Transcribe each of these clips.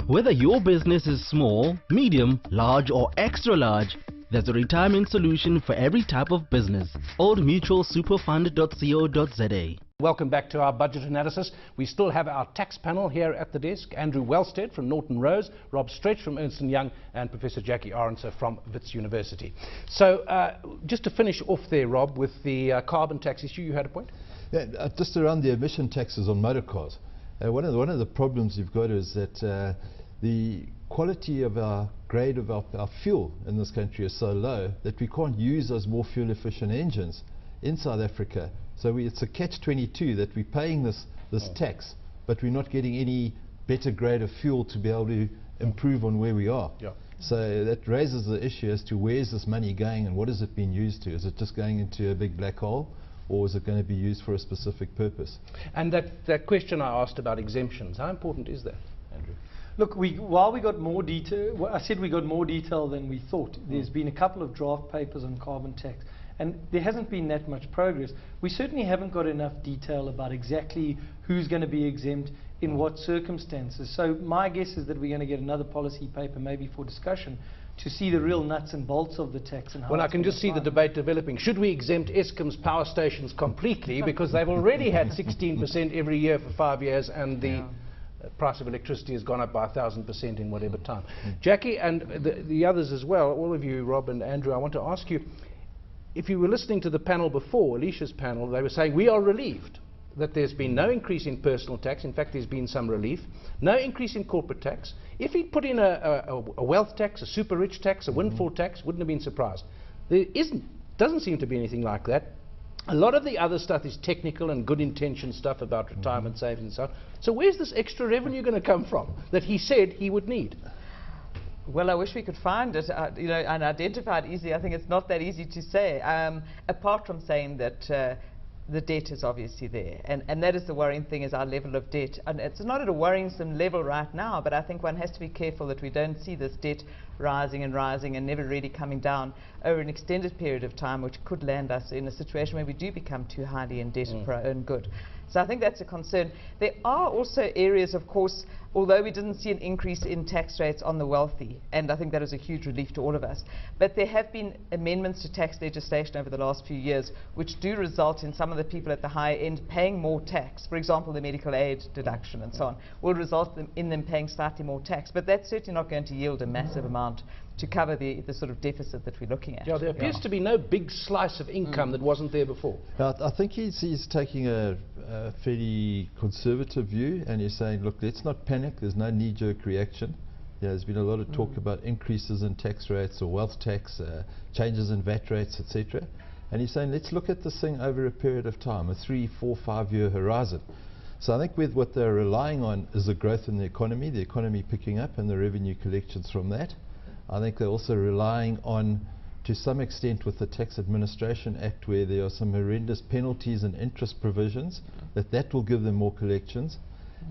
Whether your business is small, medium, large or extra large, there's a retirement solution for every type of business. oldmutualsuperfund.co.za. Welcome back to our budget analysis. We still have our tax panel here at the desk. Andrew Wellstead from Norton Rose, Rob Stretch from Ernst & Young and Professor Jackie Aronser from Wits University. So just to finish off there, Rob, with the carbon tax issue, you had a point? Yeah, just around the emission taxes on motor cars. One of the problems you've got is that the quality of our grade of our fuel in this country is so low that we can't use those more fuel efficient engines in South Africa. So it's a catch-22 that we're paying this tax, but we're not getting any better grade of fuel to be able to improve on where we are. Yeah. So that raises the issue as to where's this money going and what is it being used to? Is it just going into a big black hole, or is it going to be used for a specific purpose? And that question I asked about exemptions, how important is that, Andrew? Look, while we got more detail, well, I said we got more detail than we thought. There's been a couple of draft papers on carbon tax, and there hasn't been that much progress. We certainly haven't got enough detail about exactly who's going to be exempt, in what circumstances. So my guess is that we're going to get another policy paper, maybe for discussion, to see the real nuts and bolts of the tax. And how well, I can just see the debate developing. Should we exempt Eskom's power stations completely because they've already had 16% every year for 5 years, and the price of electricity has gone up by 1,000% in whatever time. Jackie and the others as well, all of you, Rob and Andrew, I want to ask you, if you were listening to the panel before, Alicia's panel, they were saying we are relieved that there's been no increase in personal tax. In fact, there's been some relief. No increase in corporate tax. If he'd put in a wealth tax, a super rich tax, a windfall tax, wouldn't have been surprised. There doesn't seem to be anything like that. A lot of the other stuff is technical and good intention stuff about retirement savings and so on. So where's this extra revenue going to come from that he said he would need? Well, I wish we could find it, and identify it easily. I think it's not that easy to say, apart from saying that the debt is obviously there, and that is the worrying thing, is our level of debt. And it's not at a worrisome level right now, but I think one has to be careful that we don't see this debt rising and rising and never really coming down over an extended period of time, which could land us in a situation where we do become too highly indebted for our own good. So I think that's a concern. There are also areas, of course, although we didn't see an increase in tax rates on the wealthy, and I think that is a huge relief to all of us, but there have been amendments to tax legislation over the last few years which do result in some of the people at the higher end paying more tax. For example, the medical aid deduction and so on will result in them paying slightly more tax, but that's certainly not going to yield a massive amount to cover the sort of deficit that we're looking at. Yeah, there appears to be no big slice of income that wasn't there before. I think he's taking a fairly conservative view, and he's saying, look, let's not panic, there's no knee-jerk reaction. There's been a lot of talk about increases in tax rates or wealth tax, changes in VAT rates, etc. And he's saying, let's look at this thing over a period of time, a 3, 4, 5 year horizon. So I think with what they're relying on is the growth in the economy picking up and the revenue collections from that. I think they're also relying on, to some extent, with the Tax Administration Act, where there are some horrendous penalties and interest provisions, that will give them more collections.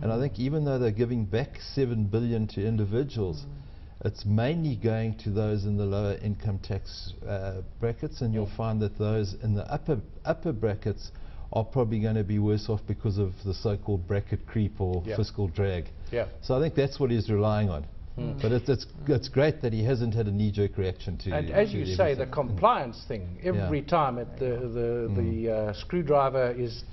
And I think even though they're giving back 7 billion to individuals, it's mainly going to those in the lower income tax brackets, and you'll find that those in the upper brackets are probably going to be worse off because of the so-called bracket creep or fiscal drag. So I think that's what he's relying on. But it's great that he hasn't had a knee-jerk reaction to. And as you say, the compliance thing, every time the screwdriver is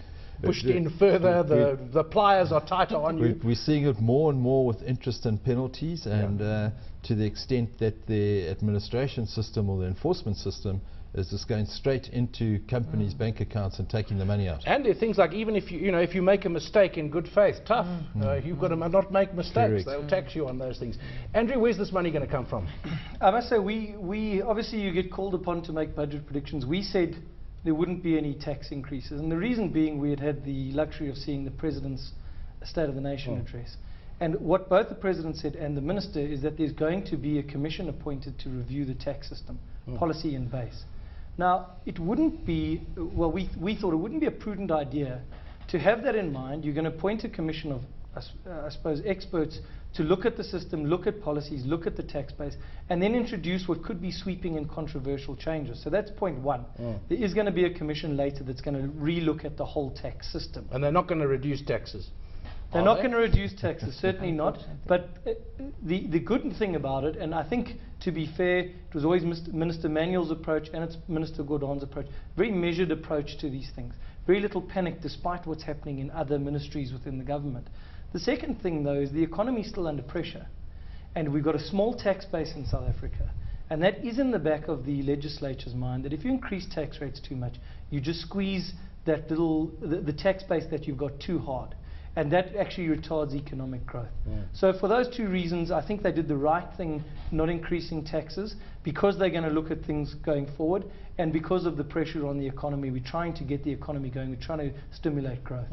pushed in further, the pliers are tighter on you. We're seeing it more and more with interest and penalties, and to the extent that the administration system or the enforcement system is just going straight into companies' bank accounts and taking the money out. And there are things like, even if if you make a mistake in good faith, tough. You've got to not make mistakes. They'll tax you on those things. Andrew, where's this money going to come from? I must say, we obviously you get called upon to make budget predictions. We said there wouldn't be any tax increases, and the reason being we had the luxury of seeing the President's State of the Nation address. And what both the President said and the Minister is that there's going to be a commission appointed to review the tax system, policy and base. Now, it wouldn't be, well, we thought it wouldn't be a prudent idea to have that in mind. You're going to appoint a commission of, I suppose, experts to look at the system, look at policies, look at the tax base, and then introduce what could be sweeping and controversial changes. So that's point one. There is going to be a commission later that's going to re-look at the whole tax system. And they're not going to reduce taxes? They're not going to reduce taxes, certainly not. But the good thing about it, and I think, to be fair, it was always Minister Manuel's approach and it's Minister Gordhan's approach, very measured approach to these things. Very little panic despite what's happening in other ministries within the government. The second thing, though, is the economy is still under pressure. And we've got a small tax base in South Africa. And that is in the back of the legislature's mind, that if you increase tax rates too much, you just squeeze that the tax base that you've got too hard. And that actually retards economic growth. So for those two reasons, I think they did the right thing not increasing taxes, because they're going to look at things going forward, and because of the pressure on the economy. We're trying to get the economy going. We're trying to stimulate growth.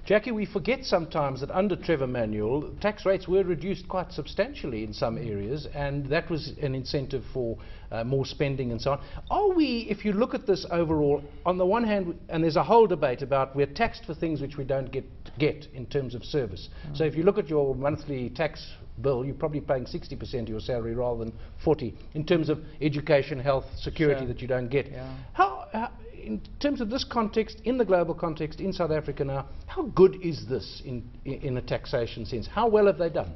Jackie, we forget sometimes that under Trevor Manuel, tax rates were reduced quite substantially in some areas, and that was an incentive for more spending and so on. Are we, if you look at this overall, on the one hand, and there's a whole debate about we're taxed for things which we don't get in terms of service. So if you look at your monthly tax bill, you're probably paying 60% of your salary rather than 40% in terms of education, health, security that you don't get. How, in terms of this context, in the global context, in South Africa now, how good is this in a taxation sense? How well have they done?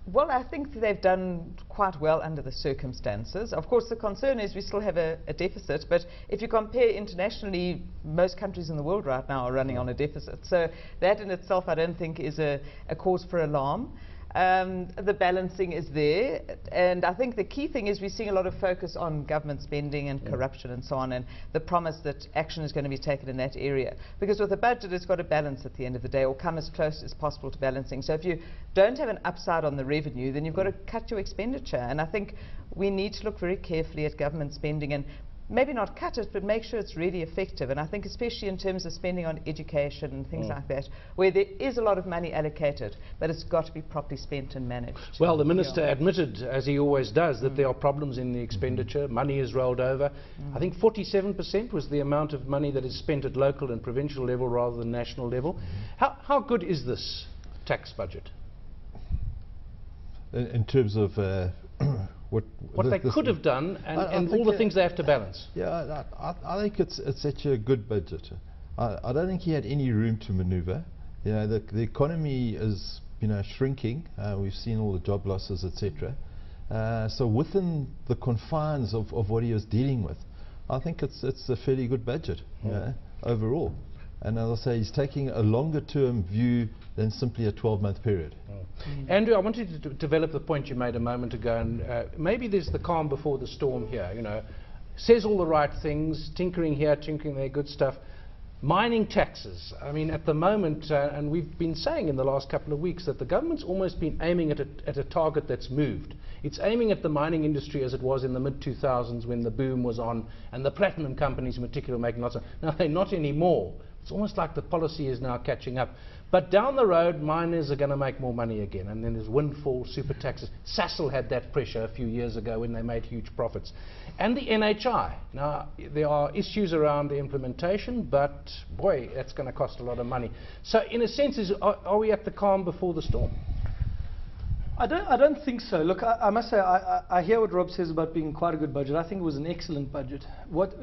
Well, I think they've done quite well under the circumstances. Of course, the concern is we still have a deficit, but if you compare internationally, most countries in the world right now are running on a deficit. So that in itself, I don't think is a cause for alarm. The balancing is there, and I think the key thing is we're seeing a lot of focus on government spending and corruption and so on, and the promise that action is going to be taken in that area. Because with the budget, it's got to balance at the end of the day, or come as close as possible to balancing. So if you don't have an upside on the revenue, then you've got to cut your expenditure. And I think we need to look very carefully at government spending, and maybe not cut it, but make sure it's really effective. And I think especially in terms of spending on education and things like that, where there is a lot of money allocated, but it's got to be properly spent and managed. Well, the Minister admitted, as he always does, that there are problems in the expenditure. Money is rolled over. I think 47% was the amount of money that is spent at local and provincial level rather than national level. How good is this tax budget? In terms of what they could have done and all the things they have to balance. Yeah, I think it's actually a good budget. I don't think he had any room to maneuver. You know, the economy is shrinking. We've seen all the job losses, etc. So within the confines of what he was dealing with, I think it's a fairly good budget overall. And as I say, he's taking a longer term view than simply a 12-month period. Andrew, I wanted to develop the point you made a moment ago, and maybe there's the calm before the storm here. Says all the right things, tinkering here, tinkering there, good stuff. Mining taxes. I mean, at the moment, and we've been saying in the last couple of weeks that the government's almost been aiming at a target that's moved. It's aiming at the mining industry as it was in the mid-2000s when the boom was on, and the platinum companies in particular making lots of. Now they're not anymore. It's almost like the policy is now catching up. But down the road, miners are going to make more money again. And then there's windfall, super taxes. Sasol had that pressure a few years ago when they made huge profits. And the NHI. Now, there are issues around the implementation, but boy, that's going to cost a lot of money. So in a sense, are we at the calm before the storm? I don't think so. Look, I must say, I hear what Rob says about being quite a good budget. I think it was an excellent budget.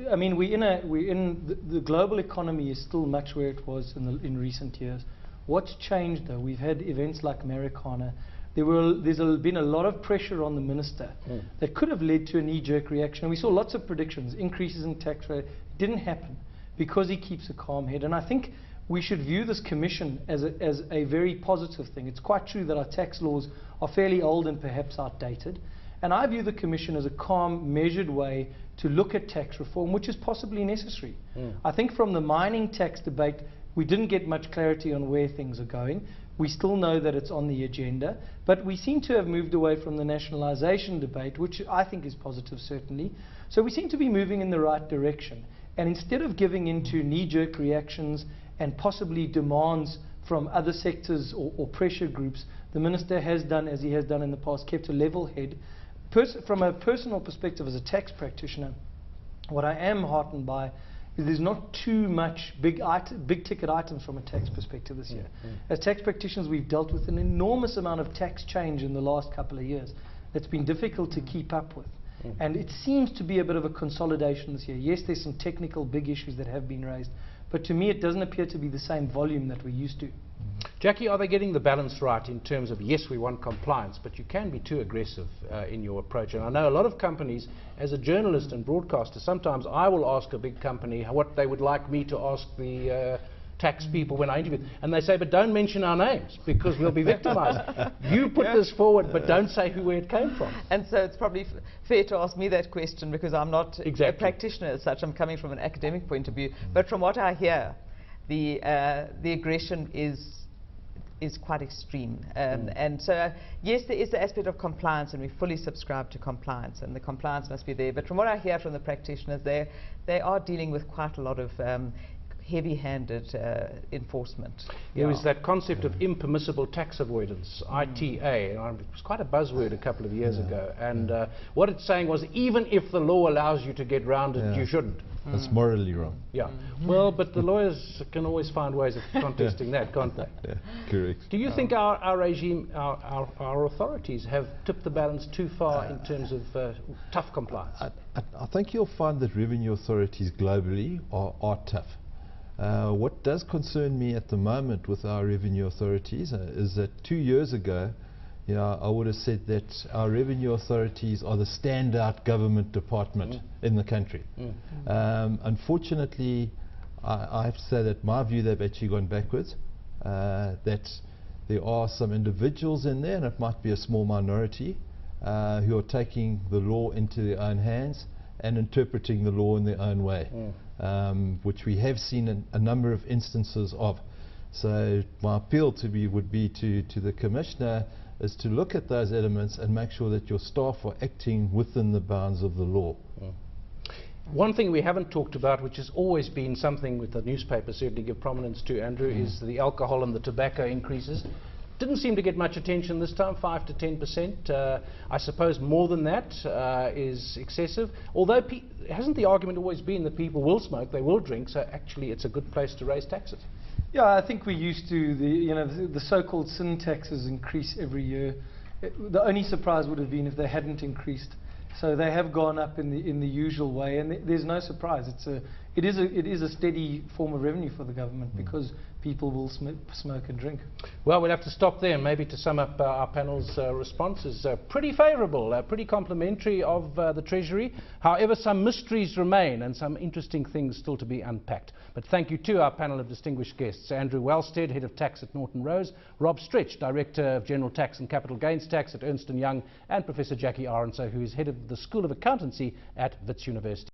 I mean, the global economy is still much where it was in recent years. What's changed, though? We've had events like Americana. There's been a lot of pressure on the minister that could have led to a knee-jerk reaction. And we saw lots of predictions, increases in tax rate. It didn't happen because he keeps a calm head. And I think we should view this commission as a very positive thing. It's quite true that our tax laws are fairly old and perhaps outdated. And I view the commission as a calm, measured way to look at tax reform, which is possibly necessary. I think from the mining tax debate, we didn't get much clarity on where things are going. We still know that it's on the agenda, but we seem to have moved away from the nationalisation debate, which I think is positive, certainly. So we seem to be moving in the right direction. And instead of giving into knee-jerk reactions and possibly demands from other sectors or pressure groups, the minister has done, as he has done in the past, kept a level head. From a personal perspective as a tax practitioner, what I am heartened by is there's not too much big ticket items from a tax perspective this year. As tax practitioners, we've dealt with an enormous amount of tax change in the last couple of years that's been difficult to keep up with. And it seems to be a bit of a consolidation this year. Yes, there's some technical big issues that have been raised, but to me it doesn't appear to be the same volume that we're used to. Jackie, are they getting the balance right in terms of, yes, we want compliance, but you can be too aggressive in your approach? And I know a lot of companies, as a journalist and broadcaster, sometimes I will ask a big company what they would like me to ask the tax people when I interview them, and they say, but don't mention our names because we'll be victimized. You put this forward, but don't say where it came from. And so it's probably fair to ask me that question because I'm not a practitioner as such. I'm coming from an academic point of view. But from what I hear, the aggression is quite extreme. And so, yes, there is the aspect of compliance, and we fully subscribe to compliance, and the compliance must be there. But from what I hear from the practitioners, they are dealing with quite a lot of heavy-handed enforcement. There was that concept of impermissible tax avoidance, ITA. It was quite a buzzword a couple of years ago. And what it's saying was, even if the law allows you to get round it, you shouldn't. That's morally wrong. Yeah. Well, but the lawyers can always find ways of contesting that, can't they? Yeah, correct. Do you think our regime, our authorities have tipped the balance too far in terms of tough compliance? I think you'll find that revenue authorities globally are tough. What does concern me at the moment with our revenue authorities is that 2 years ago, I would have said that our revenue authorities are the standout government department in the country. Unfortunately, I have to say that my view, they've actually gone backwards, that there are some individuals in there, and it might be a small minority, who are taking the law into their own hands and interpreting the law in their own way, which we have seen a number of instances of. So my appeal would be to the Commissioner is to look at those elements and make sure that your staff are acting within the bounds of the law. One thing we haven't talked about, which has always been something with the newspapers certainly give prominence to, Andrew, is the alcohol and the tobacco increases. Didn't seem to get much attention this time, 5 to 10%. I suppose more than that is excessive. Although hasn't the argument always been that people will smoke, they will drink, so actually it's a good place to raise taxes? Yeah, I think we're used to the so-called sin taxes increase every year. The only surprise would have been if they hadn't increased. So they have gone up in the usual way, and there's no surprise. It is a steady form of revenue for the government because people will smoke and drink. Well, we'll have to stop there. Maybe to sum up our panel's responses, pretty favourable, pretty complimentary of the Treasury. However, some mysteries remain and some interesting things still to be unpacked. But thank you to our panel of distinguished guests: Andrew Wellstead, Head of Tax at Norton Rose; Rob Stretch, Director of General Tax and Capital Gains Tax at Ernst & Young; and Professor Jackie Arendse, who is Head of the School of Accountancy at Wits University.